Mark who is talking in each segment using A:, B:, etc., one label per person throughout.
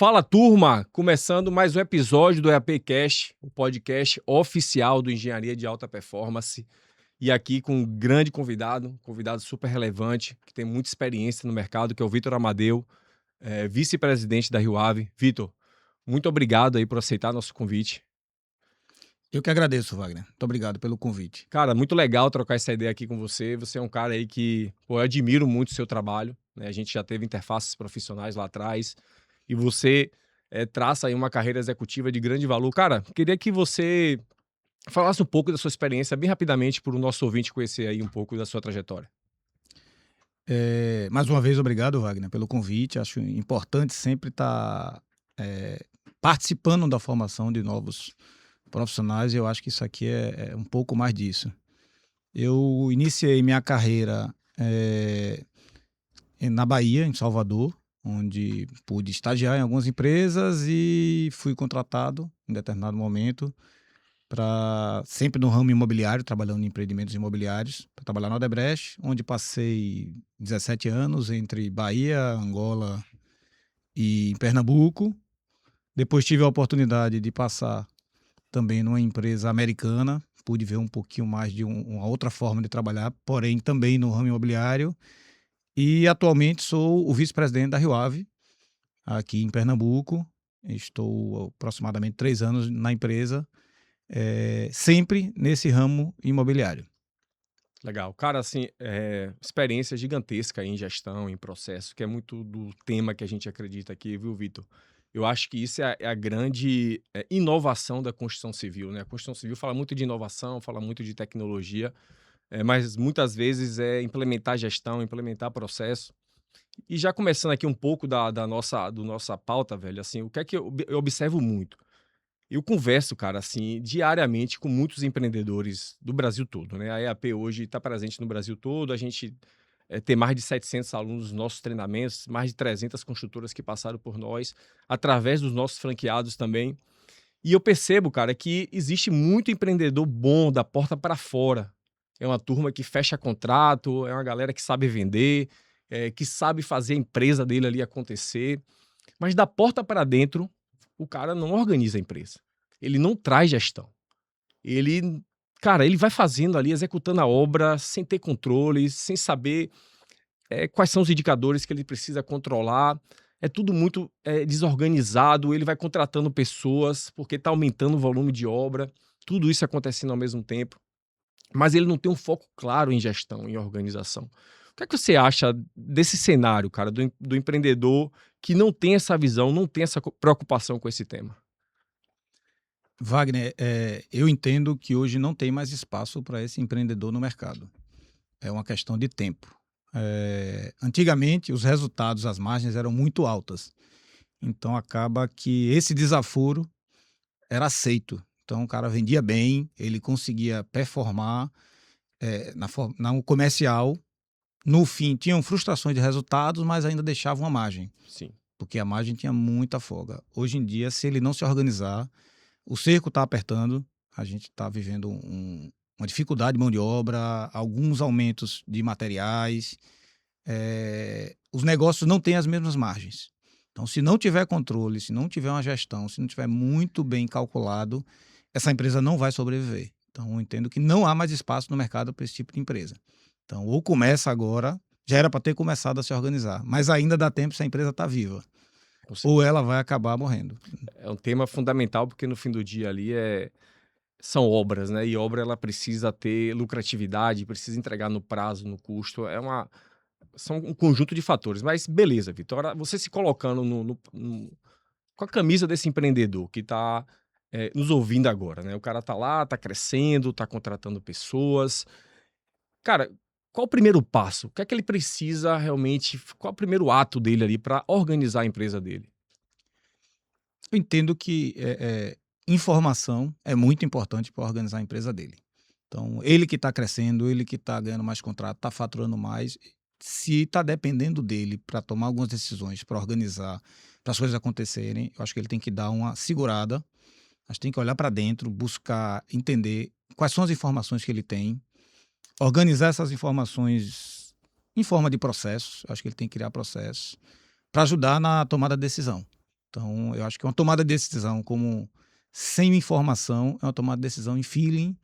A: Fala, turma! Começando mais um episódio do EAPcast, o podcast oficial do Engenharia de Alta Performance. E aqui com um grande convidado, um convidado super relevante, que tem muita experiência no mercado, que é o Vitor Amadeu, vice-presidente da Rio Ave. Vitor, muito obrigado aí por aceitar nosso convite.
B: Eu que agradeço, Wagner. Muito obrigado pelo convite.
A: Cara, muito legal trocar essa ideia aqui com você. Você é um cara aí que, eu admiro muito o seu trabalho, né? A gente já teve interfaces profissionais lá atrás e você traça aí uma carreira executiva de grande valor. Cara, queria que você falasse um pouco da sua experiência, bem rapidamente, para o nosso ouvinte conhecer aí um pouco da sua trajetória.
B: Mais uma vez, obrigado, Wagner, pelo convite. Acho importante sempre estar participando da formação de novos profissionais. Eu acho que isso aqui é um pouco mais disso. Eu iniciei minha carreira na Bahia, em Salvador, onde pude estagiar em algumas empresas e fui contratado em determinado momento sempre no ramo imobiliário, trabalhando em empreendimentos imobiliários, para trabalhar na Odebrecht, onde passei 17 anos entre Bahia, Angola e Pernambuco. Depois tive a oportunidade de passar também numa empresa americana, pude ver um pouquinho mais de uma outra forma de trabalhar, porém também no ramo imobiliário. E atualmente sou o vice-presidente da Rio Ave, aqui em Pernambuco. Estou aproximadamente 3 anos na empresa, sempre nesse ramo imobiliário.
A: Legal. Cara, assim, experiência gigantesca em gestão, em processo, que é muito do tema que a gente acredita aqui, viu, Vitor? Eu acho que isso é a grande inovação da construção civil, né? A construção civil fala muito de inovação, fala muito de tecnologia, mas muitas vezes é implementar gestão, implementar processo. E já começando aqui um pouco da nossa pauta, velho, assim, o que é que eu observo muito? Eu converso, cara, assim, diariamente com muitos empreendedores do Brasil todo, né? A EAP hoje está presente no Brasil todo, a gente tem mais de 700 alunos nos nossos treinamentos, mais de 300 construtoras que passaram por nós, através dos nossos franqueados também. E eu percebo, cara, que existe muito empreendedor bom da porta para fora. É uma turma que fecha contrato, é uma galera que sabe vender, que sabe fazer a empresa dele ali acontecer. Mas da porta para dentro, o cara não organiza a empresa. Ele não traz gestão. Ele, cara, ele vai fazendo ali, executando a obra, sem ter controle, sem saber quais são os indicadores que ele precisa controlar. É tudo muito desorganizado. Ele vai contratando pessoas porque está aumentando o volume de obra. Tudo isso acontecendo ao mesmo tempo. Mas ele não tem um foco claro em gestão, em organização. O que é que você acha desse cenário, cara, do empreendedor que não tem essa visão, não tem essa preocupação com esse tema?
B: Wagner, eu entendo que hoje não tem mais espaço para esse empreendedor no mercado. É uma questão de tempo. Antigamente, os resultados, as margens eram muito altas. Então, acaba que esse desaforo era aceito. Então, o cara vendia bem, ele conseguia performar no comercial. No fim, tinham frustrações de resultados, mas ainda deixavam uma margem,
A: Sim.
B: porque a margem tinha muita folga. Hoje em dia, se ele não se organizar, o cerco está apertando, a gente está vivendo uma dificuldade de mão de obra, alguns aumentos de materiais, os negócios não têm as mesmas margens. Então, se não tiver controle, se não tiver uma gestão, se não tiver muito bem calculado, essa empresa não vai sobreviver. Então, eu entendo que não há mais espaço no mercado para esse tipo de empresa. Então, ou começa agora, já era para ter começado a se organizar, mas ainda dá tempo se a empresa está viva, ou ela vai acabar morrendo.
A: É um tema fundamental porque no fim do dia ali são obras, né? E obra ela precisa ter lucratividade, precisa entregar no prazo, no custo. São um conjunto de fatores. Mas beleza, Vitória, você se colocando com a camisa desse empreendedor que está nos ouvindo agora, né? O cara tá lá, tá crescendo, tá contratando pessoas. Cara, qual o primeiro passo? O que é que ele precisa realmente? Qual é o primeiro ato dele ali para organizar a empresa dele?
B: Eu entendo que informação é muito importante para organizar a empresa dele. Então, ele que está crescendo, ele que está ganhando mais contrato, está faturando mais, se está dependendo dele para tomar algumas decisões, para organizar, para as coisas acontecerem, eu acho que ele tem que dar uma segurada, a gente tem que olhar para dentro, buscar entender quais são as informações que ele tem, organizar essas informações em forma de processos, acho que ele tem que criar processos para ajudar na tomada de decisão. Então, eu acho que uma tomada de decisão sem informação é uma tomada de decisão em feeling,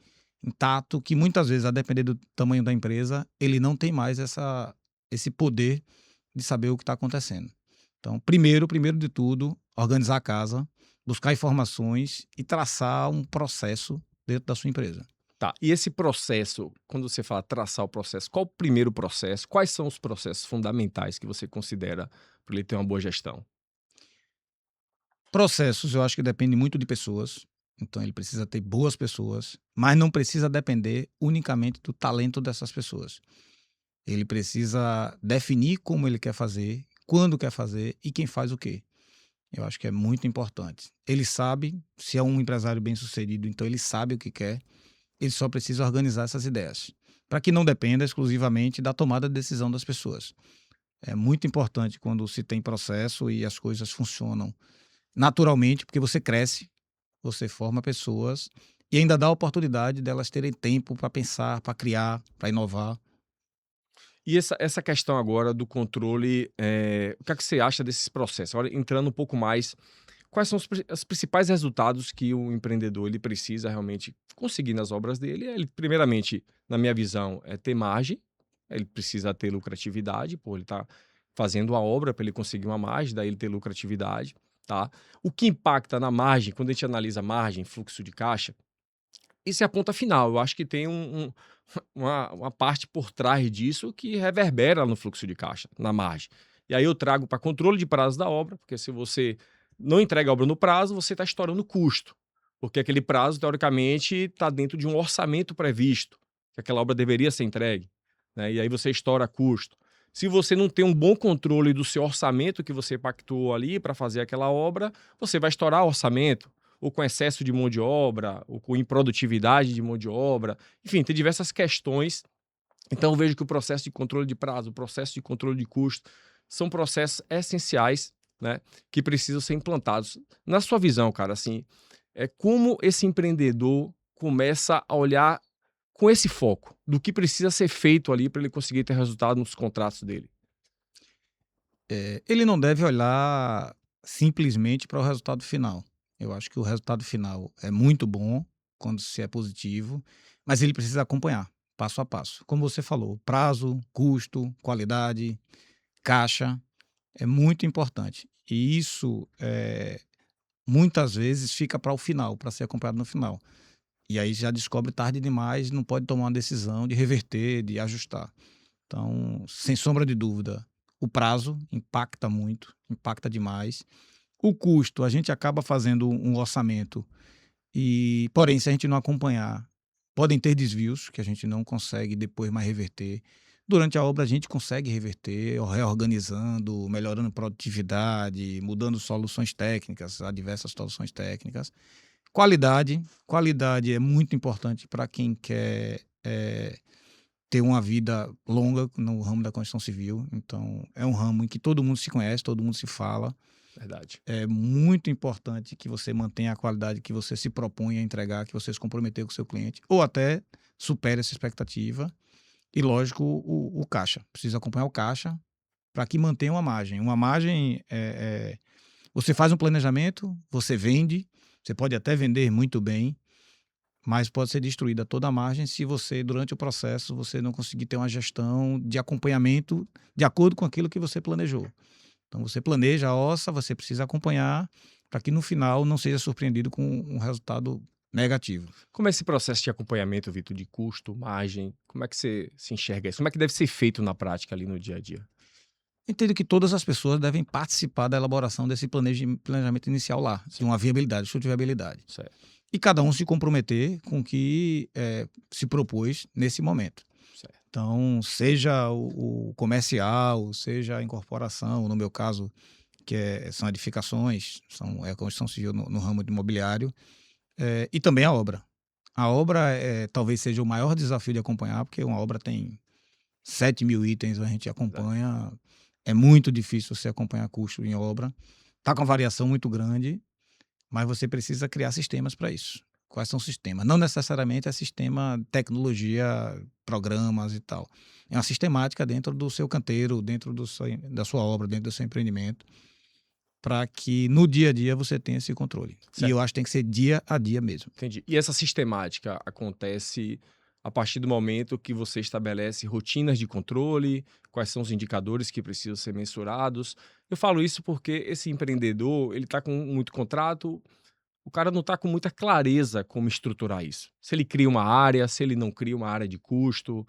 B: em tato, que muitas vezes, a depender do tamanho da empresa, ele não tem mais esse poder de saber o que está acontecendo. Então, primeiro de tudo, organizar a casa, buscar informações e traçar um processo dentro da sua empresa.
A: Tá, e esse processo, quando você fala traçar o processo, qual o primeiro processo? Quais são os processos fundamentais que você considera para ele ter uma boa gestão?
B: Processos, eu acho que depende muito de pessoas. Então, ele precisa ter boas pessoas, mas não precisa depender unicamente do talento dessas pessoas. Ele precisa definir como ele quer fazer, quando quer fazer e quem faz o quê. Eu acho que é muito importante. Ele sabe, se é um empresário bem-sucedido, então ele sabe o que quer, ele só precisa organizar essas ideias, para que não dependa exclusivamente da tomada de decisão das pessoas. É muito importante quando se tem processo e as coisas funcionam naturalmente, porque você cresce, você forma pessoas e ainda dá a oportunidade delas terem tempo para pensar, para criar, para inovar.
A: E essa questão agora do controle, o que é que você acha desses processos? Agora, entrando um pouco mais, quais são os principais resultados que o empreendedor ele precisa realmente conseguir nas obras dele? Ele, primeiramente, na minha visão, é ter margem, ele precisa ter lucratividade, pô, ele está fazendo uma obra para ele conseguir uma margem, daí ele ter lucratividade, tá? O que impacta na margem, quando a gente analisa margem, fluxo de caixa, isso é a ponta final. Eu acho que tem uma parte por trás disso que reverbera no fluxo de caixa, na margem. E aí eu trago para controle de prazo da obra, porque se você não entrega a obra no prazo, você está estourando custo. Porque aquele prazo, teoricamente, está dentro de um orçamento previsto, que aquela obra deveria ser entregue. Né? E aí você estoura custo. Se você não tem um bom controle do seu orçamento que você pactuou ali para fazer aquela obra, você vai estourar orçamento ou com excesso de mão de obra, ou com improdutividade de mão de obra. Enfim, tem diversas questões. Então, eu vejo que o processo de controle de prazo, o processo de controle de custo, são processos essenciais, né, que precisam ser implantados. Na sua visão, cara, assim, como esse empreendedor começa a olhar com esse foco do que precisa ser feito ali para ele conseguir ter resultado nos contratos dele?
B: Ele não deve olhar simplesmente para o resultado final. Eu acho que o resultado final é muito bom quando se é positivo, mas ele precisa acompanhar passo a passo. Como você falou, prazo, custo, qualidade, caixa é muito importante. E isso muitas vezes fica para o final, para ser acompanhado no final. E aí já descobre tarde demais, não pode tomar uma decisão de reverter, de ajustar. Então, sem sombra de dúvida, o prazo impacta muito, impacta demais. O custo, a gente acaba fazendo um orçamento e, porém, se a gente não acompanhar, podem ter desvios que a gente não consegue depois mais reverter. Durante a obra a gente consegue reverter, reorganizando, melhorando produtividade, mudando soluções técnicas, há diversas soluções técnicas. Qualidade é muito importante para quem quer ter uma vida longa no ramo da construção civil. Então, é um ramo em que todo mundo se conhece, todo mundo se fala.
A: Verdade.
B: É muito importante que você mantenha a qualidade que você se propõe a entregar, que você se comprometeu com o seu cliente, ou até supere essa expectativa. E, lógico, o caixa. Precisa acompanhar o caixa para que mantenha uma margem. Uma margem, você faz um planejamento, você vende, você pode até vender muito bem, mas pode ser destruída toda a margem se você, durante o processo, você não conseguir ter uma gestão de acompanhamento de acordo com aquilo que você planejou. Então, você planeja a ossa, você precisa acompanhar para que no final não seja surpreendido com um resultado negativo.
A: Como é esse processo de acompanhamento, Vitor, de custo, margem? Como é que você se enxerga isso? Como é que deve ser feito na prática ali no dia a dia?
B: Entendo que todas as pessoas devem participar da elaboração desse planejamento inicial lá, de uma viabilidade, estudo de viabilidade.
A: Certo,
B: E cada um se comprometer com o que se propôs nesse momento.
A: certo.
B: Então, seja o comercial, seja a incorporação, no meu caso, são edificações, é a construção civil no ramo de imobiliário, e também a obra. A obra talvez seja o maior desafio de acompanhar, porque uma obra tem 7.000 itens, a gente
A: Verdade.
B: acompanha, é muito difícil você acompanhar custo em obra, está com uma variação muito grande, mas você precisa criar sistemas para isso. Quais são os sistemas? Não necessariamente é sistema, tecnologia, programas e tal. É uma sistemática dentro do seu canteiro, dentro da sua obra, dentro do seu empreendimento. para que no dia a dia você tenha esse controle. E
A: Certo.
B: eu acho que tem que ser dia a dia mesmo.
A: Entendi. E essa sistemática acontece a partir do momento que você estabelece rotinas de controle, quais são os indicadores que precisam ser mensurados. Eu falo isso porque esse empreendedor, ele está com muito contrato, o cara não está com muita clareza como estruturar isso. Se ele cria uma área, se ele não cria uma área de custo,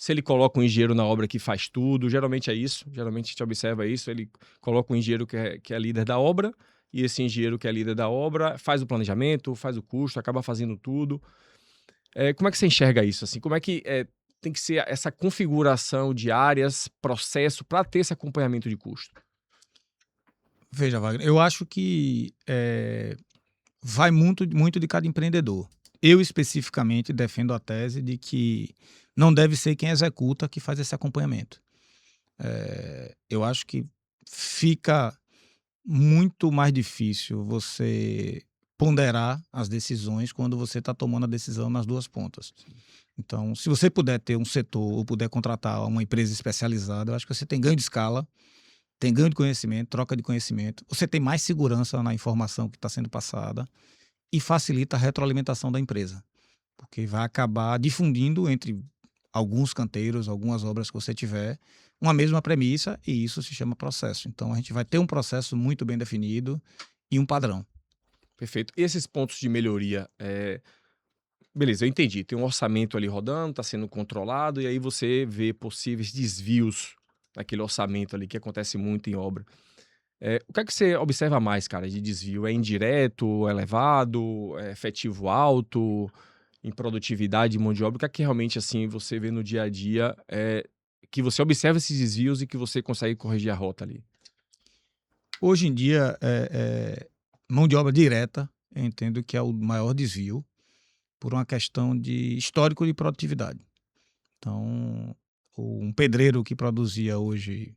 A: se ele coloca um engenheiro na obra que faz tudo, geralmente é isso, geralmente a gente observa isso, ele coloca um engenheiro que é líder da obra, e esse engenheiro que é líder da obra faz o planejamento, faz o custo, acaba fazendo tudo. Como é que você enxerga isso? Assim? Como é que tem que ser essa configuração de áreas, processo, para ter esse acompanhamento de custo?
B: Veja, Wagner, eu acho que vai muito de cada empreendedor. Eu, especificamente, defendo a tese de que não deve ser quem executa que faz esse acompanhamento. Eu acho que fica muito mais difícil você ponderar as decisões quando você está tomando a decisão nas duas pontas. Então, se você puder ter um setor ou puder contratar uma empresa especializada, eu acho que você tem ganho de escala, tem ganho de conhecimento, troca de conhecimento, você tem mais segurança na informação que está sendo passada e facilita a retroalimentação da empresa, porque vai acabar difundindo entre alguns canteiros, algumas obras que você tiver, uma mesma premissa e isso se chama processo. Então a gente vai ter um processo muito bem definido e um padrão.
A: Perfeito. E esses pontos de melhoria, beleza, eu entendi. Tem um orçamento ali rodando, está sendo controlado, e aí você vê possíveis desvios naquele orçamento ali, que acontece muito em obra. O que é que você observa mais, cara, de desvio? É indireto, é elevado, é efetivo alto, em produtividade de mão de obra? O que é que realmente, assim, você vê no dia a dia, que você observa esses desvios e que você consegue corrigir a rota ali?
B: Hoje em dia, mão de obra direta, eu entendo que é o maior desvio por uma questão de histórico de produtividade. Então, um pedreiro que produzia hoje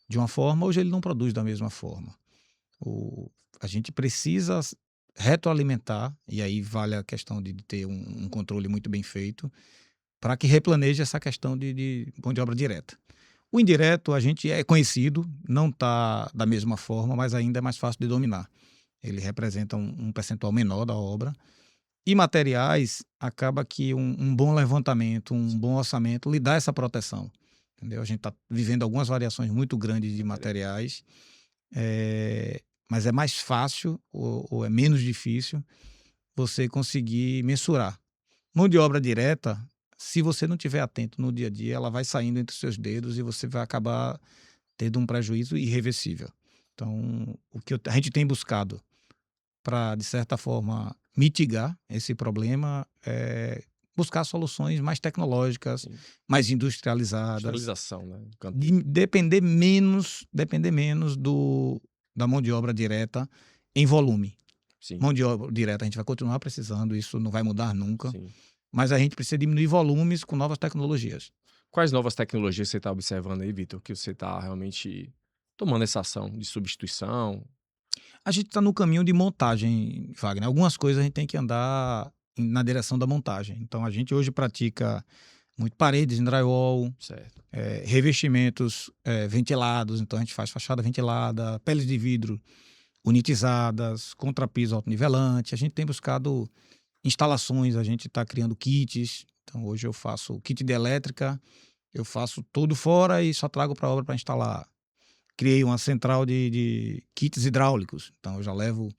B: de uma forma, hoje ele não produz da mesma forma. A gente precisa retroalimentar, e aí vale a questão de ter um controle muito bem feito, para que replaneje essa questão de mão de obra direta. O indireto, a gente é conhecido, não está da mesma forma, mas ainda é mais fácil de dominar. Ele representa um percentual menor da obra. E materiais, acaba que um bom levantamento, um bom orçamento, lhe dá essa proteção. Entendeu? A gente está vivendo algumas variações muito grandes de materiais, mas é mais fácil ou é menos difícil você conseguir mensurar. Mão de obra direta, se você não estiver atento no dia a dia, ela vai saindo entre os seus dedos e você vai acabar tendo um prejuízo irreversível. Então, o que a gente tem buscado para, de certa forma, mitigar esse problema é buscar soluções mais tecnológicas,
A: Sim.
B: mais industrializadas,
A: Industrialização, né?
B: depender menos da mão de obra direta em volume.
A: Sim,
B: Mão de obra direta a gente vai continuar precisando, isso não vai mudar nunca,
A: sim.
B: mas a gente precisa diminuir volumes com novas tecnologias.
A: Quais novas tecnologias você está observando aí, Vitor, que você está realmente tomando essa ação de substituição?
B: A gente está no caminho de montagem, Wagner. Algumas coisas a gente tem que andar na direção da montagem. Então a gente hoje pratica muito paredes em drywall,
A: Certo.
B: revestimentos ventilados, então a gente faz fachada ventilada, peles de vidro unitizadas, contrapiso autonivelante. A gente tem buscado instalações, a gente está criando kits. Então hoje eu faço kit de elétrica, eu faço todo fora e só trago para a obra para instalar. Criei uma central de kits hidráulicos, então eu já levo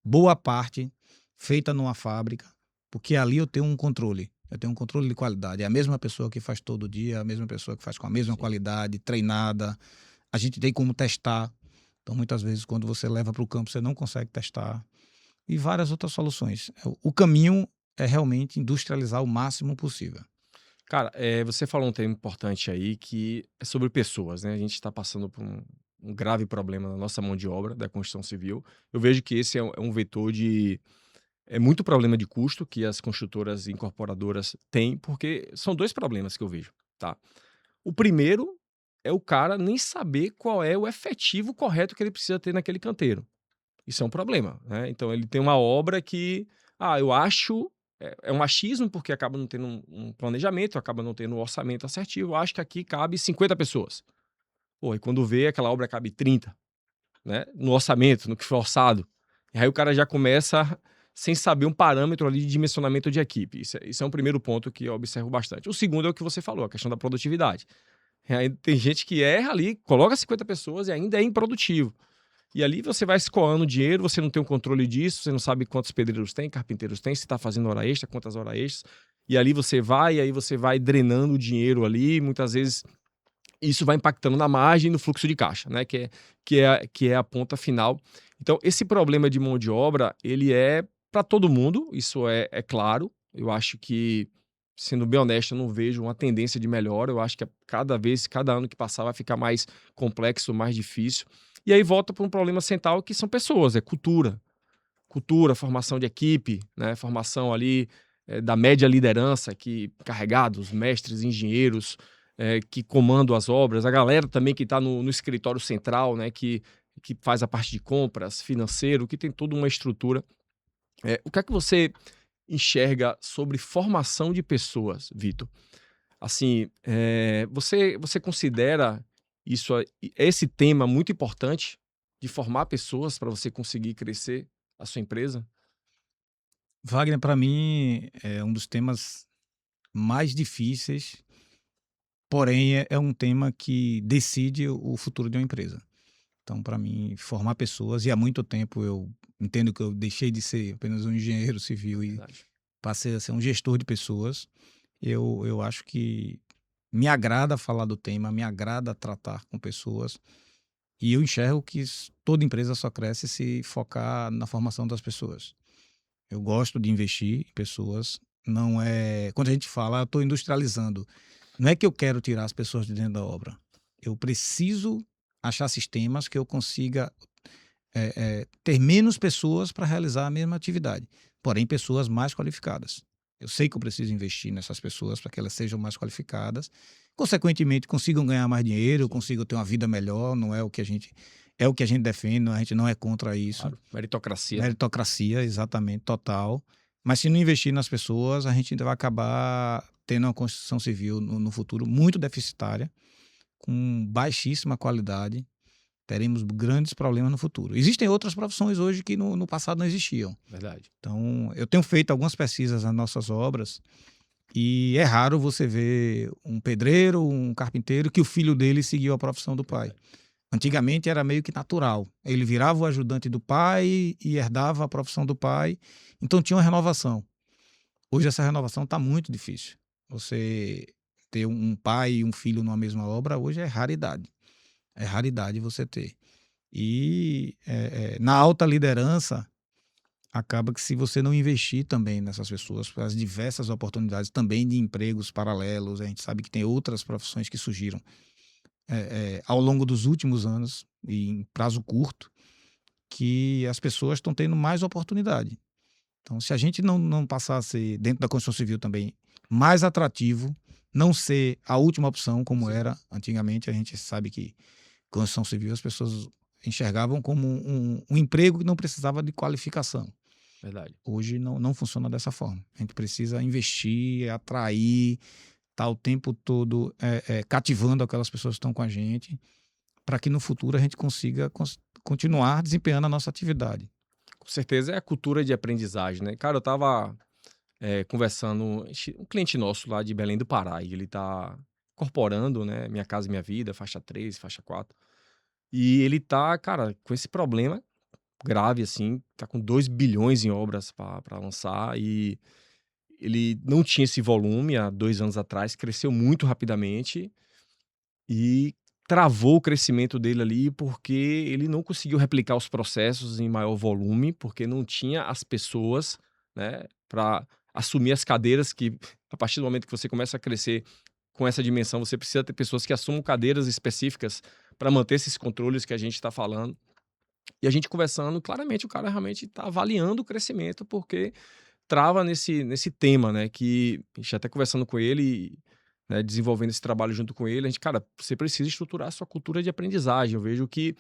B: boa parte feita numa fábrica, porque ali eu tenho um controle. Eu tenho um controle de qualidade. É a mesma pessoa que faz todo dia, a mesma pessoa que faz com a mesma
A: Sim.
B: qualidade, treinada. A gente tem como testar. Então, muitas vezes, quando você leva para o campo, você não consegue testar. E várias outras soluções. O caminho é realmente industrializar o máximo possível.
A: Cara, você falou um tema importante aí que é sobre pessoas, né? A gente está passando por um grave problema na nossa mão de obra da construção civil. Eu vejo que esse é um vetor de muito problema de custo que as construtoras e incorporadoras têm, porque são dois problemas que eu vejo, tá? O primeiro é o cara nem saber qual é o efetivo correto que ele precisa ter naquele canteiro. Isso é um problema, né? Então ele tem uma obra que, eu acho, é um achismo, porque acaba não tendo um planejamento, acaba não tendo um orçamento assertivo. Eu acho que aqui cabe 50 pessoas. Pô, e quando vê, aquela obra cabe 30. né, no orçamento, no que foi orçado. E aí o cara já começa sem saber um parâmetro ali de dimensionamento de equipe. Isso é um primeiro ponto que eu observo bastante. O segundo é o que você falou, a questão da produtividade. E aí tem gente que erra ali, coloca 50 pessoas e ainda é improdutivo. E ali você vai escoando dinheiro, você não tem o controle disso, você não sabe quantos pedreiros tem, carpinteiros tem, se está fazendo hora extra, quantas horas extras. E ali você vai drenando o dinheiro ali, muitas vezes isso vai impactando na margem e no fluxo de caixa, né? Que é a ponta final. Então, esse problema de mão de obra, ele é para todo mundo, isso é claro. Eu acho que, sendo bem honesto, eu não vejo uma tendência de melhora. Eu acho que cada ano que passar, vai ficar mais complexo, mais difícil. E aí volta para um problema central que são pessoas, é cultura. Cultura, formação de equipe, né? Formação ali da média liderança, que carregados, mestres, engenheiros, que comandam as obras, a galera também que está no escritório central, né? Que faz a parte de compras, financeiro, que tem toda uma estrutura. O que é que você enxerga sobre formação de pessoas, Vitor? Assim, você considera esse tema muito importante de formar pessoas para você conseguir crescer a sua empresa?
B: Wagner, para mim, é um dos temas mais difíceis, porém é um tema que decide o futuro de uma empresa. Então, para mim, formar pessoas, e há muito tempo eu entendo que eu deixei de ser apenas um engenheiro civil e
A: Verdade.
B: passei a ser um gestor de pessoas. Eu acho que me agrada falar do tema, me agrada tratar com pessoas, e eu enxergo que toda empresa só cresce se focar na formação das pessoas. Eu gosto de investir em pessoas. Não é. Quando a gente fala, eu estou industrializando. Não é que eu quero tirar as pessoas de dentro da obra. Eu preciso achar sistemas que eu consiga ter menos pessoas para realizar a mesma atividade, porém pessoas mais qualificadas. Eu sei que eu preciso investir nessas pessoas para que elas sejam mais qualificadas, consequentemente consigam ganhar mais dinheiro, consigam ter uma vida melhor. Não é o que a gente é o que a gente defende, a gente não é contra isso.
A: Claro, meritocracia, né?
B: Meritocracia, exatamente, total. Mas se não investir nas pessoas, a gente ainda vai acabar tendo uma construção civil no futuro muito deficitária, com baixíssima qualidade. Teremos grandes problemas no futuro. Existem outras profissões hoje que no passado não existiam.
A: Verdade.
B: Então, eu tenho feito algumas pesquisas nas nossas obras e é raro você ver um pedreiro, um carpinteiro, que o filho dele seguiu a profissão do pai. Antigamente era meio que natural. Ele virava o ajudante do pai e herdava a profissão do pai. Então tinha uma renovação. Hoje essa renovação está muito difícil. Você ter um pai e um filho numa mesma obra hoje é raridade. É raridade você ter. E na alta liderança, acaba que se você não investir também nessas pessoas, as diversas oportunidades também de empregos paralelos, a gente sabe que tem outras profissões que surgiram ao longo dos últimos anos, e em prazo curto, que as pessoas estão tendo mais oportunidade. Então, se a gente não passar a ser, dentro da construção civil também, mais atrativo, não ser a última opção como
A: Sim.
B: era antigamente, a gente sabe que construção civil as pessoas enxergavam como um emprego que não precisava de qualificação.
A: Verdade.
B: Hoje não funciona dessa forma. A gente precisa investir, atrair, estar o tempo todo cativando aquelas pessoas que estão com a gente, para que no futuro a gente consiga continuar desempenhando a nossa atividade.
A: Com certeza é a cultura de aprendizagem, né? Cara, eu tava conversando, um cliente nosso lá de Belém do Pará, e ele tá incorporando, né, Minha Casa Minha Vida, faixa 3, faixa 4. E ele tá, cara, com esse problema grave, assim, tá com 2 bilhões em obras para lançar, e ele não tinha esse volume há 2 anos atrás, cresceu muito rapidamente e travou o crescimento dele ali, porque ele não conseguiu replicar os processos em maior volume, porque não tinha as pessoas, né, para assumir as cadeiras que, a partir do momento que você começa a crescer com essa dimensão, você precisa ter pessoas que assumam cadeiras específicas para manter esses controles que a gente está falando. E a gente conversando, claramente o cara realmente está avaliando o crescimento, porque trava nesse tema, né, que a gente até conversando com ele, né, desenvolvendo esse trabalho junto com ele, a gente, cara, você precisa estruturar a sua cultura de aprendizagem. Eu vejo que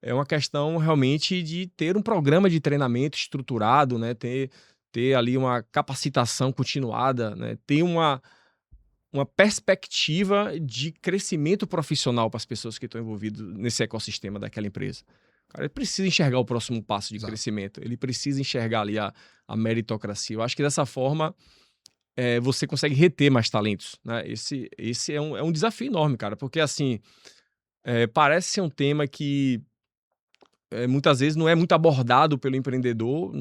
A: é uma questão realmente de ter um programa de treinamento estruturado, né, ter ali uma capacitação continuada, né, ter uma perspectiva de crescimento profissional para as pessoas que estão envolvidas nesse ecossistema daquela empresa. Cara, ele precisa enxergar o próximo passo de
B: Exato.
A: crescimento. Ele precisa enxergar ali a meritocracia. Eu acho que dessa forma você consegue reter mais talentos, né? Esse é um desafio enorme, cara, porque assim, parece ser um tema que muitas vezes não é muito abordado pelo empreendedor.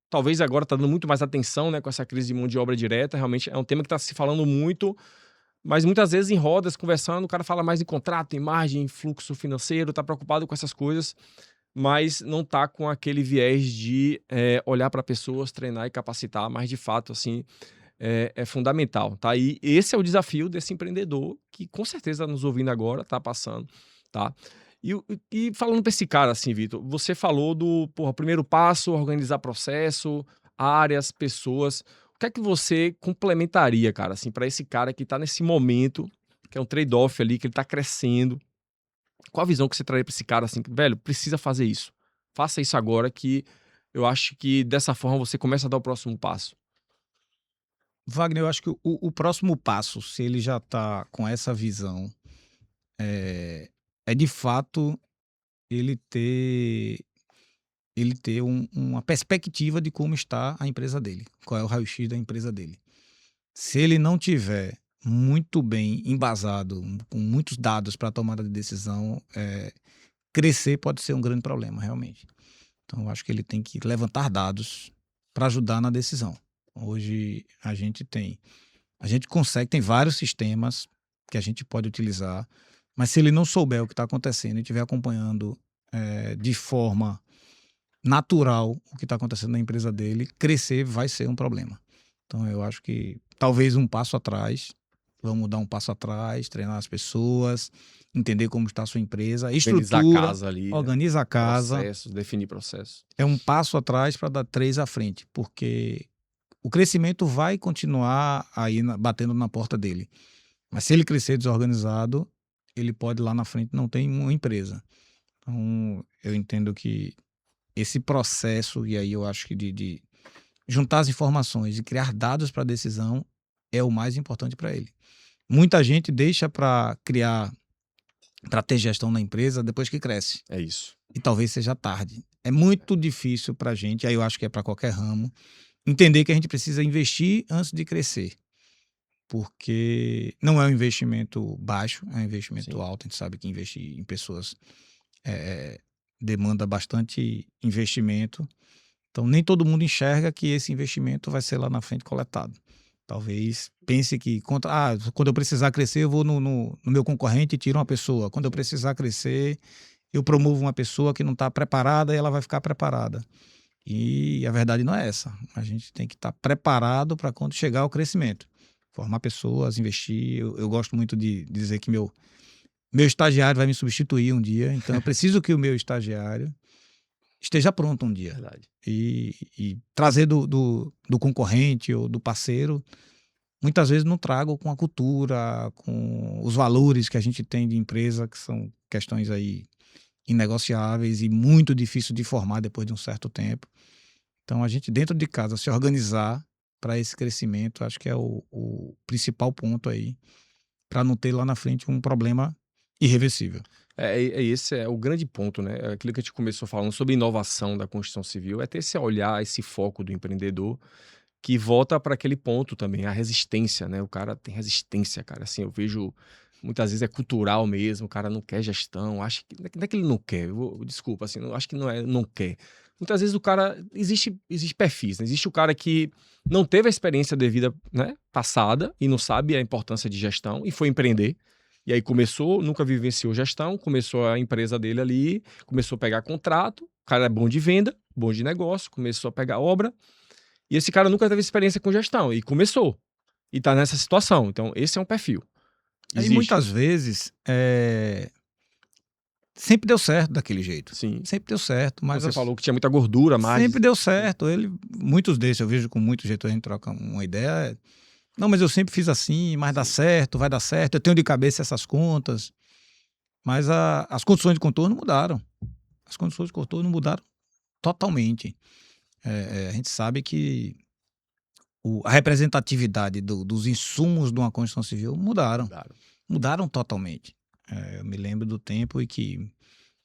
A: Talvez agora está dando muito mais atenção, né, com essa crise de mão de obra direta. Realmente é um tema que está se falando muito, mas muitas vezes em rodas, conversando, o cara fala mais em contrato, em margem, em fluxo financeiro, está preocupado com essas coisas, mas não está com aquele viés de olhar para pessoas, treinar e capacitar, mas de fato, assim, é fundamental, tá? E esse é o desafio desse empreendedor que com certeza está nos ouvindo agora, está passando, tá? E falando para esse cara, assim, Vitor, você falou do primeiro passo, organizar processo, áreas, pessoas. O que é que você complementaria, cara, assim, para esse cara que está nesse momento, que é um trade-off ali, que ele está crescendo? Qual a visão que você traria para esse cara, assim, velho, precisa fazer isso? Faça isso agora que eu acho que dessa forma você começa a dar o próximo passo.
B: Wagner, eu acho que o próximo passo, se ele já está com essa visão, é de fato ele ter, uma perspectiva de como está a empresa dele, qual é o raio-x da empresa dele. Se ele não tiver muito bem embasado, com muitos dados para a tomada de decisão, crescer pode ser um grande problema, realmente. Então, eu acho que ele tem que levantar dados para ajudar na decisão. Hoje, a gente consegue, tem vários sistemas que a gente pode utilizar, mas se ele não souber o que está acontecendo e estiver acompanhando de forma natural o que está acontecendo na empresa dele, crescer vai ser um problema. Então, eu acho que talvez um passo atrás, vamos dar um passo atrás, treinar as pessoas, entender como está a sua empresa,
A: Organizar a
B: estrutura,
A: casa ali, né?
B: organiza a casa.
A: Processos, definir processos.
B: É um passo atrás para dar 3 à frente, porque o crescimento vai continuar aí batendo na porta dele. Mas se ele crescer desorganizado, ele pode lá na frente não ter uma empresa. Então, eu entendo que esse processo, e aí eu acho que de juntar as informações e criar dados para a decisão é o mais importante para ele. Muita gente deixa para ter gestão na empresa depois que cresce.
A: É isso.
B: E talvez seja tarde. É muito difícil para a gente, aí eu acho que é para qualquer ramo, entender que a gente precisa investir antes de crescer. Porque não é um investimento baixo, é um investimento
A: Sim.
B: alto. A gente sabe que investir em pessoas demanda bastante investimento. Então, nem todo mundo enxerga que esse investimento vai ser lá na frente coletado. Talvez pense que quando eu precisar crescer, eu vou no meu concorrente e tiro uma pessoa. Quando eu precisar crescer, eu promovo uma pessoa que não está preparada e ela vai ficar preparada. E a verdade não é essa. A gente tem que estar preparado para quando chegar ao crescimento. Formar pessoas, investir. Eu gosto muito de dizer que meu estagiário vai me substituir um dia. Então, eu preciso que o meu estagiário esteja pronto um dia.
A: Verdade.
B: E trazer do concorrente ou do parceiro, muitas vezes não trago com a cultura, com os valores que a gente tem de empresa, que são questões aí inegociáveis e muito difícil de formar depois de um certo tempo. Então, a gente dentro de casa se organizar para esse crescimento, acho que é o principal ponto aí, para não ter lá na frente um problema irreversível.
A: Esse é o grande ponto, né? Aquilo que a gente começou falando sobre inovação da construção civil, é ter esse olhar, esse foco do empreendedor que volta para aquele ponto também, a resistência, né? O cara tem resistência, cara. Assim, eu vejo muitas vezes é cultural mesmo, o cara não quer gestão, acha que não é que ele não quer, desculpa, assim, acho que não quer. Muitas vezes o cara existe perfis, né? Existe o cara que não teve a experiência devida, né, passada e não sabe a importância de gestão e foi empreender. E aí começou, nunca vivenciou gestão, começou a empresa dele ali, começou a pegar contrato, o cara é bom de venda, bom de negócio, começou a pegar obra, e esse cara nunca teve experiência com gestão, e começou, e tá nessa situação. Então, esse é um perfil.
B: Aí,
A: Existe.
B: muitas vezes, sempre deu certo daquele jeito.
A: Sim.
B: Sempre deu certo. Mas
A: você falou que tinha muita gordura, mas...
B: Sempre deu certo. Muitos desses, eu vejo com muito jeito, a gente troca uma ideia. Não, mas eu sempre fiz assim, mas dá certo, vai dar certo. Eu tenho de cabeça essas contas. Mas as condições de contorno mudaram. As condições de contorno mudaram totalmente. A gente sabe que a representatividade dos insumos de uma construção civil mudaram totalmente. Eu me lembro do tempo em que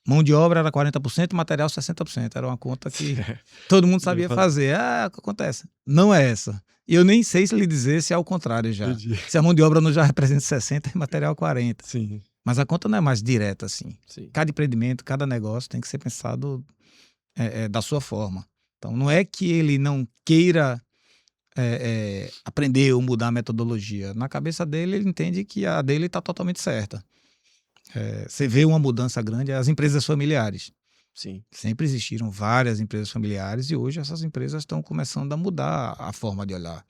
B: Mão de obra era 40%, material 60%. Era uma conta que todo mundo sabia fazer. Ah, acontece. Não é essa. E eu nem sei se lhe dizer se é o contrário já.
A: Entendi.
B: Se a mão de obra não já representa 60% e material 40%.
A: Sim.
B: Mas a conta não é mais direta assim.
A: Sim.
B: Cada empreendimento, cada negócio tem que ser pensado da sua forma. Então não é que ele não queira aprender ou mudar a metodologia. Na cabeça dele, ele entende que a dele está totalmente certa. Você vê uma mudança grande, as empresas familiares.
A: Sim.
B: Sempre existiram várias empresas familiares e hoje essas empresas estão começando a mudar a forma de olhar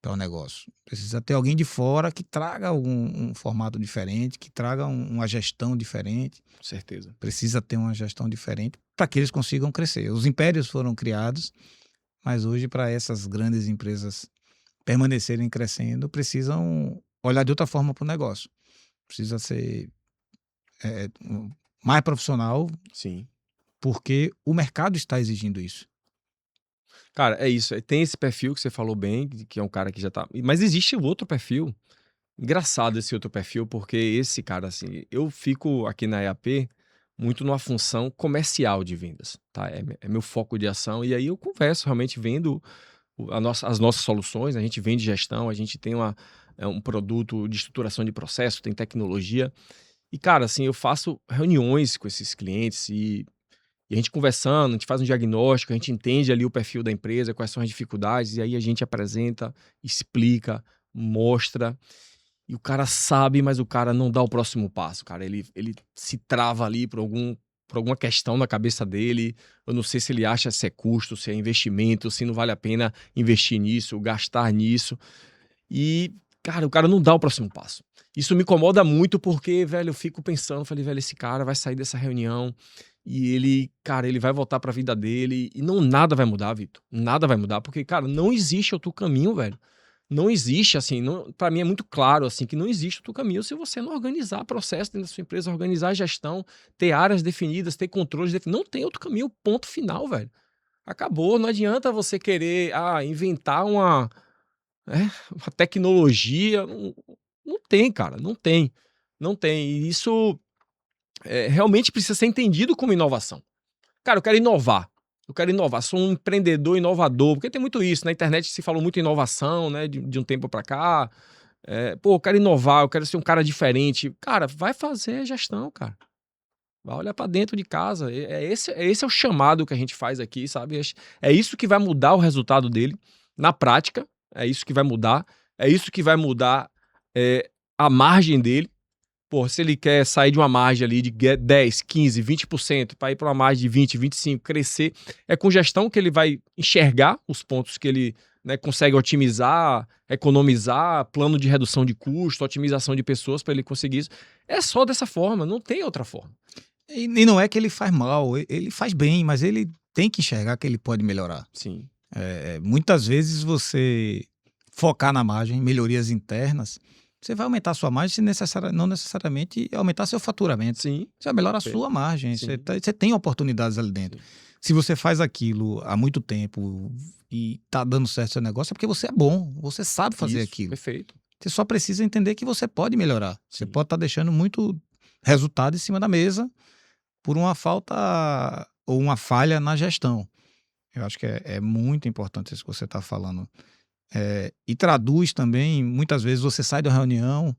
B: para o negócio. Precisa ter alguém de fora que traga um formato diferente, que traga uma gestão diferente.
A: Com certeza.
B: Precisa ter uma gestão diferente para que eles consigam crescer. Os impérios foram criados, mas hoje para essas grandes empresas permanecerem crescendo, precisam olhar de outra forma para o negócio. Precisa ser mais profissional.
A: Sim.
B: Porque o mercado está exigindo isso.
A: Cara, é isso. Tem esse perfil que você falou bem, que é um cara que já tá. Mas existe o outro perfil. Engraçado esse outro perfil, porque esse cara, assim, eu fico aqui na EAP muito numa função comercial de vendas, tá? É meu foco de ação. E aí eu converso realmente vendo as nossas soluções. A gente vende gestão, a gente tem um produto de estruturação de processo, tem tecnologia. E, cara, assim, eu faço reuniões com esses clientes e a gente conversando, a gente faz um diagnóstico, a gente entende ali o perfil da empresa, quais são as dificuldades, e aí a gente apresenta, explica, mostra. E o cara sabe, mas o cara não dá o próximo passo, cara. Ele se trava ali por alguma questão na cabeça dele. Eu não sei se ele acha se é custo, se é investimento, se não vale a pena investir nisso, gastar nisso. E, cara, o cara não dá o próximo passo. Isso me incomoda muito porque, velho, eu fico pensando, falei, velho, esse cara vai sair dessa reunião e ele vai voltar pra vida dele e nada vai mudar, Vitor. Nada vai mudar, porque, cara, não existe outro caminho, velho. Não existe, assim, para mim é muito claro, assim, que não existe outro caminho se você não organizar processo dentro da sua empresa, organizar a gestão, ter áreas definidas, ter controles definidos. Não tem outro caminho, ponto final, velho. Acabou, não adianta você querer inventar uma tecnologia. Não tem, cara, não tem. Não tem. E isso realmente precisa ser entendido como inovação. Cara, eu quero inovar. Sou um empreendedor inovador, porque tem muito isso. Na internet se falou muito em inovação, né? De um tempo pra cá. Eu quero inovar, eu quero ser um cara diferente. Cara, vai fazer gestão, cara. Vai olhar pra dentro de casa. Esse é o chamado que a gente faz aqui, sabe? É isso que vai mudar o resultado dele na prática. É isso que vai mudar. É isso que vai mudar a margem dele. Pô, se ele quer sair de uma margem ali de 10, 15, 20% para ir para uma margem de 20, 25%, crescer, é com gestão que ele vai enxergar os pontos que ele consegue otimizar, economizar, plano de redução de custo, otimização de pessoas para ele conseguir isso. É só dessa forma, não tem outra forma.
B: E não é que ele faz mal, ele faz bem, mas ele tem que enxergar que ele pode melhorar.
A: Sim.
B: Muitas vezes você focar na margem, melhorias internas, você vai aumentar a sua margem não necessariamente aumentar seu faturamento.
A: Sim.
B: Você vai melhorar a sua margem. Você tem oportunidades ali dentro. Sim. Se você faz aquilo há muito tempo e tá dando certo seu negócio, é porque você é bom. Você sabe fazer aquilo.
A: Perfeito.
B: Você só precisa entender que você pode melhorar. Você pode estar deixando muito resultado em cima da mesa por uma falta ou uma falha na gestão. Eu acho que é muito importante isso que você está falando. E traduz também, muitas vezes você sai da reunião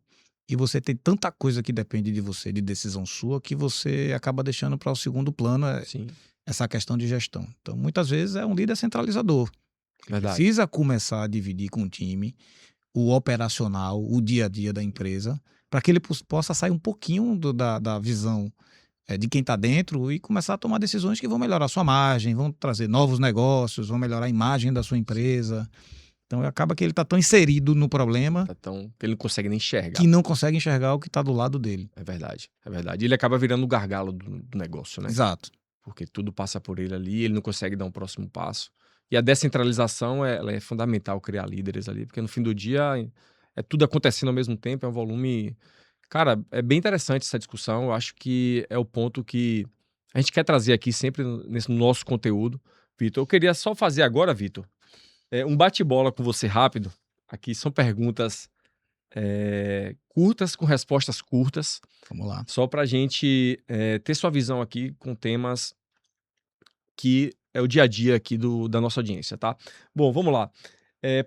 B: e você tem tanta coisa que depende de você, de decisão sua, que você acaba deixando para o segundo plano essa questão de gestão. Então, muitas vezes é um líder centralizador. Precisa começar a dividir com o time o operacional, o dia a dia da empresa, para que ele possa sair um pouquinho da visão de quem está dentro e começar a tomar decisões que vão melhorar a sua margem, vão trazer novos negócios, vão melhorar a imagem da sua empresa. Então acaba que ele está tão inserido no problema
A: que ele não consegue nem enxergar.
B: Que não consegue enxergar o que está do lado dele.
A: É verdade. E ele acaba virando o gargalo do negócio, né?
B: Exato.
A: Porque tudo passa por ele ali, ele não consegue dar um próximo passo. E a descentralização ela é fundamental, criar líderes ali, porque no fim do dia é tudo acontecendo ao mesmo tempo, é um volume... Cara, é bem interessante essa discussão, eu acho que é o ponto que a gente quer trazer aqui sempre nesse nosso conteúdo. Vitor, eu queria só fazer agora, Vitor, um bate-bola com você rápido. Aqui são perguntas curtas, com respostas curtas,
B: Vamos lá.
A: só para a gente ter sua visão aqui com temas que é o dia a dia aqui da nossa audiência, tá? Bom, vamos lá.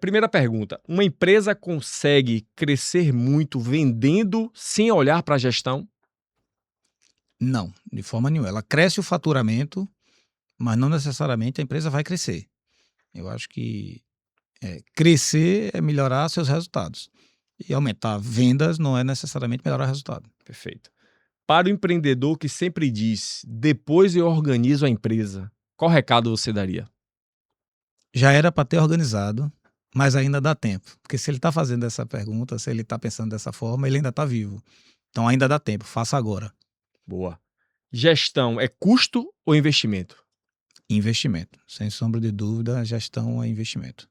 A: Primeira pergunta. Uma empresa consegue crescer muito vendendo sem olhar para a gestão?
B: Não, de forma nenhuma. Ela cresce o faturamento, mas não necessariamente a empresa vai crescer. Eu acho que crescer é melhorar seus resultados. E aumentar vendas não é necessariamente melhorar resultado.
A: Perfeito. Para o empreendedor que sempre diz, depois eu organizo a empresa, qual recado você daria?
B: Já era para ter organizado, mas ainda dá tempo. Porque se ele está fazendo essa pergunta, se ele está pensando dessa forma, ele ainda está vivo. Então ainda dá tempo, faça agora.
A: Boa. Gestão é custo ou investimento?
B: Investimento. Sem sombra de dúvida, gestão é investimento.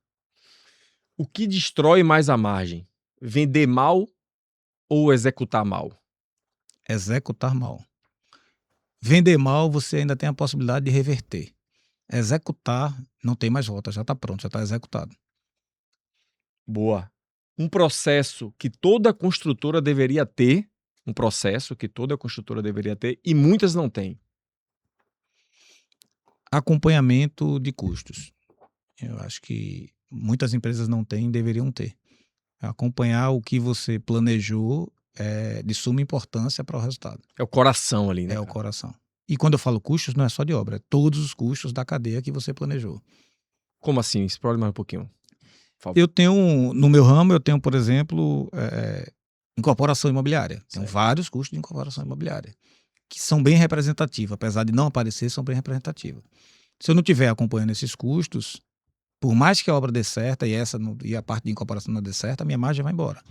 A: O que destrói mais a margem? Vender mal ou executar mal?
B: Executar mal. Vender mal, você ainda tem a possibilidade de reverter. Executar, não tem mais volta, já está pronto, já está executado.
A: Boa. Um processo que toda construtora deveria ter, e muitas não têm.
B: Acompanhamento de custos. Eu acho que muitas empresas não têm, deveriam ter. Acompanhar o que você planejou é de suma importância para o resultado.
A: É o coração ali, né?
B: É o coração. E quando eu falo custos, não é só de obra, é todos os custos da cadeia que você planejou.
A: Como assim? Explore mais um pouquinho.
B: Eu tenho, no meu ramo, eu tenho, por exemplo, incorporação imobiliária. Tenho vários custos de incorporação imobiliária, que são bem representativos, apesar de não aparecer, são bem representativos. Se eu não estiver acompanhando esses custos, por mais que a obra dê certo e a parte de incorporação não dê certo, a minha margem vai embora.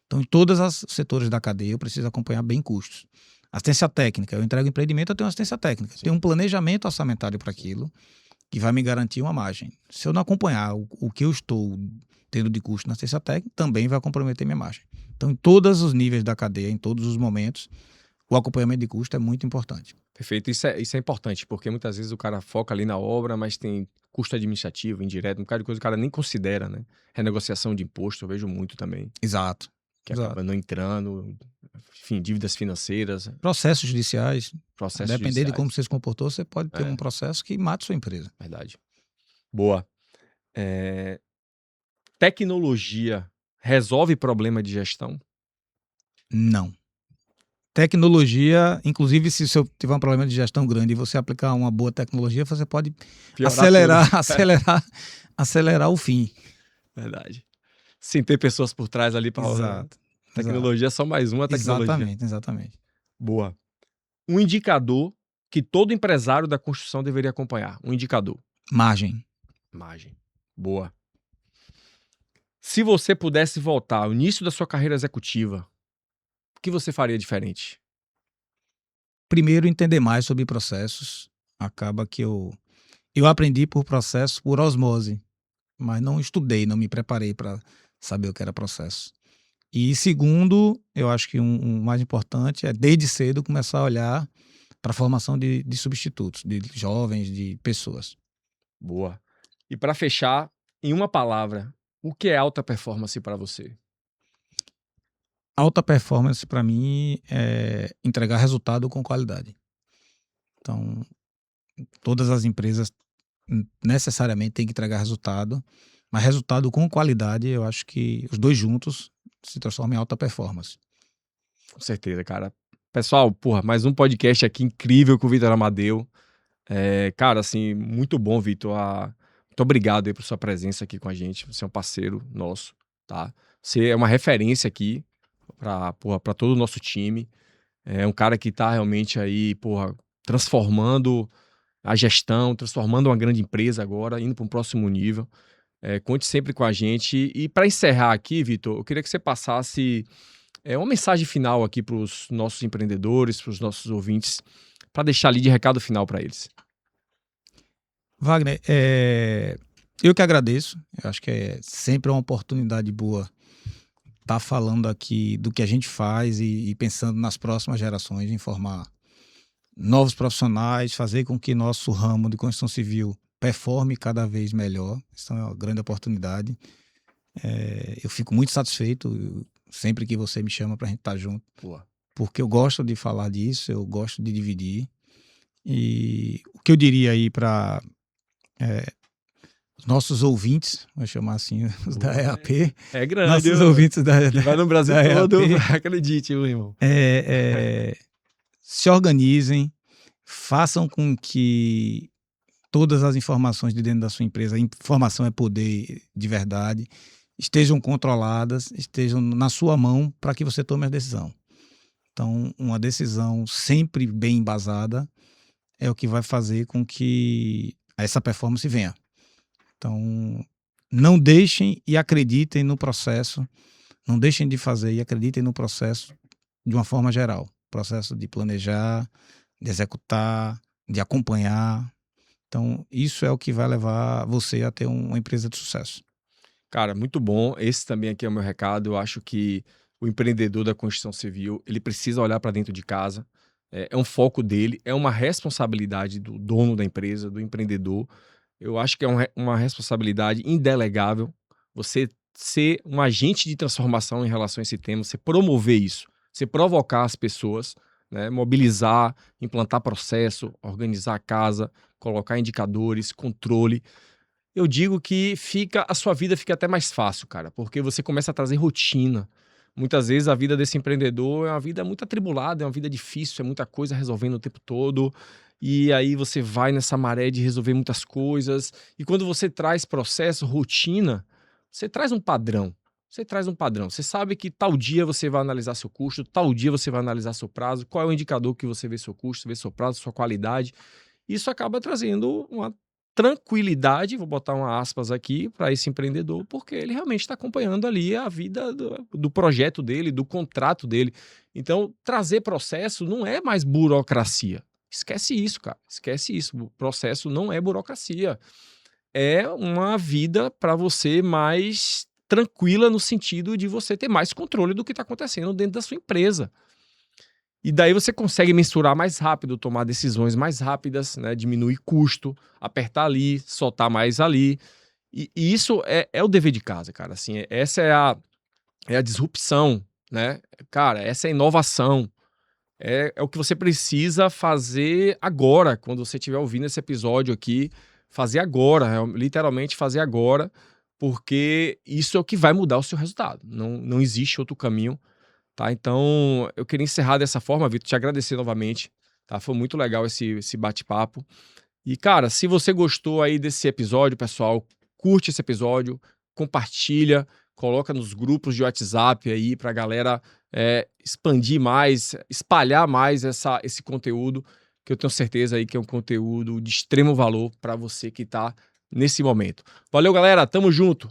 B: Então, em todos os setores da cadeia, eu preciso acompanhar bem custos. Assistência técnica, eu entrego empreendimento, eu tenho assistência técnica. Tenho um planejamento orçamentário para aquilo, que vai me garantir uma margem. Se eu não acompanhar o que eu estou tendo de custo na assistência técnica, também vai comprometer minha margem. Então, em todos os níveis da cadeia, em todos os momentos, o acompanhamento de custo é muito importante.
A: Perfeito. Isso é importante, porque muitas vezes o cara foca ali na obra, mas tem custo administrativo, indireto, um bocado de coisa que o cara nem considera, né? Renegociação de imposto, eu vejo muito também.
B: Exato.
A: Que acaba não entrando, enfim, dívidas financeiras.
B: Processos judiciais. Depender
A: judiciais.
B: de como você se comportou, você pode ter um processo que mate sua empresa.
A: Verdade. Boa. Tecnologia resolve problema de gestão?
B: Não. Tecnologia, inclusive se você tiver um problema de gestão grande e você aplicar uma boa tecnologia, você pode acelerar o fim.
A: Verdade. Sem ter pessoas por trás ali para...
B: Exato.
A: Tecnologia é só mais uma tecnologia.
B: Exatamente.
A: Boa. Um indicador que todo empresário da construção deveria acompanhar. Um indicador.
B: Margem.
A: Boa. Se você pudesse voltar ao início da sua carreira executiva, o que você faria diferente?
B: Primeiro, entender mais sobre processos. Acaba que eu aprendi por processo, por osmose, mas não estudei, não me preparei para saber o que era processo. E segundo, eu acho que um mais importante é, desde cedo, começar a olhar para a formação de substitutos, de jovens, de pessoas.
A: Boa. E para fechar, em uma palavra, o que é alta performance para você?
B: Alta performance, para mim, é entregar resultado com qualidade. Então, todas as empresas necessariamente têm que entregar resultado, mas resultado com qualidade, eu acho que os dois juntos se transformam em alta performance.
A: Com certeza, cara. Pessoal, mais um podcast aqui incrível com o Vitor Amadeu. Cara, assim, muito bom, Vitor. Muito obrigado aí por sua presença aqui com a gente. Você é um parceiro nosso, tá? Você é uma referência aqui para todo o nosso time. É um cara que tá realmente aí, transformando a gestão, transformando uma grande empresa agora, indo para um próximo nível. Conte sempre com a gente. E para encerrar aqui, Vitor, eu queria que você passasse uma mensagem final aqui para os nossos empreendedores, para os nossos ouvintes, para deixar ali de recado final para eles.
B: Wagner, eu que agradeço. Eu acho que é sempre uma oportunidade boa estar falando aqui do que a gente faz e pensando nas próximas gerações, em formar novos profissionais, fazer com que nosso ramo de construção civil performe cada vez melhor. Isso é uma grande oportunidade. Eu fico muito satisfeito. sempre que você me chama pra gente estar junto.
A: Pô.
B: Porque eu gosto de falar disso, eu gosto de dividir. E o que eu diria aí para os nossos ouvintes, vou chamar assim, os da EAP,
A: É grande.
B: nossos ouvintes
A: que vai no Brasil
B: da
A: todo,
B: EAP,
A: acredite, meu irmão.
B: se organizem, façam com que todas as informações de dentro da sua empresa, informação é poder de verdade, estejam controladas, estejam na sua mão para que você tome a decisão. Então, uma decisão sempre bem embasada é o que vai fazer com que essa performance venha. Então, não deixem e acreditem no processo, não deixem de fazer e acreditem no processo de uma forma geral. Processo de planejar, de executar, de acompanhar. Então, isso é o que vai levar você a ter uma empresa de sucesso.
A: Cara, muito bom. Esse também aqui é o meu recado. Eu acho que o empreendedor da construção civil, ele precisa olhar para dentro de casa. É um foco dele, é uma responsabilidade do dono da empresa, do empreendedor. Eu acho que é uma responsabilidade indelegável você ser um agente de transformação em relação a esse tema, você promover isso, você provocar as pessoas, né, mobilizar, implantar processo, organizar a casa, colocar indicadores, controle. Eu digo que a sua vida fica até mais fácil, cara, porque você começa a trazer rotina. Muitas vezes a vida desse empreendedor é uma vida muito atribulada, é uma vida difícil, é muita coisa resolvendo o tempo todo. E aí você vai nessa maré de resolver muitas coisas. E quando você traz processo, rotina, você traz um padrão. Você traz um padrão. Você sabe que tal dia você vai analisar seu custo, tal dia você vai analisar seu prazo, qual é o indicador que você vê seu custo, vê seu prazo, sua qualidade. Isso acaba trazendo uma tranquilidade, vou botar uma aspas aqui, para esse empreendedor, porque ele realmente está acompanhando ali a vida do projeto dele, do contrato dele. Então, trazer processo não é mais burocracia. Esquece isso, cara. Esquece isso. O processo não é burocracia. É uma vida para você mais tranquila no sentido de você ter mais controle do que está acontecendo dentro da sua empresa. E daí você consegue mensurar mais rápido, tomar decisões mais rápidas, né? Diminuir custo, apertar ali, soltar mais ali. E isso é o dever de casa, cara. Assim, essa é a disrupção, né? Cara, essa é a inovação. É o que você precisa fazer agora, quando você estiver ouvindo esse episódio aqui. Fazer agora, literalmente fazer agora, porque isso é o que vai mudar o seu resultado. Não existe outro caminho. Tá, então eu queria encerrar dessa forma, Vitor, te agradecer novamente, tá? Foi muito legal esse bate-papo. E, cara, se você gostou aí desse episódio, pessoal, curte esse episódio, compartilha, coloca nos grupos de WhatsApp aí pra galera expandir mais, espalhar mais esse conteúdo, que eu tenho certeza aí que é um conteúdo de extremo valor para você que tá nesse momento. Valeu, galera, tamo junto.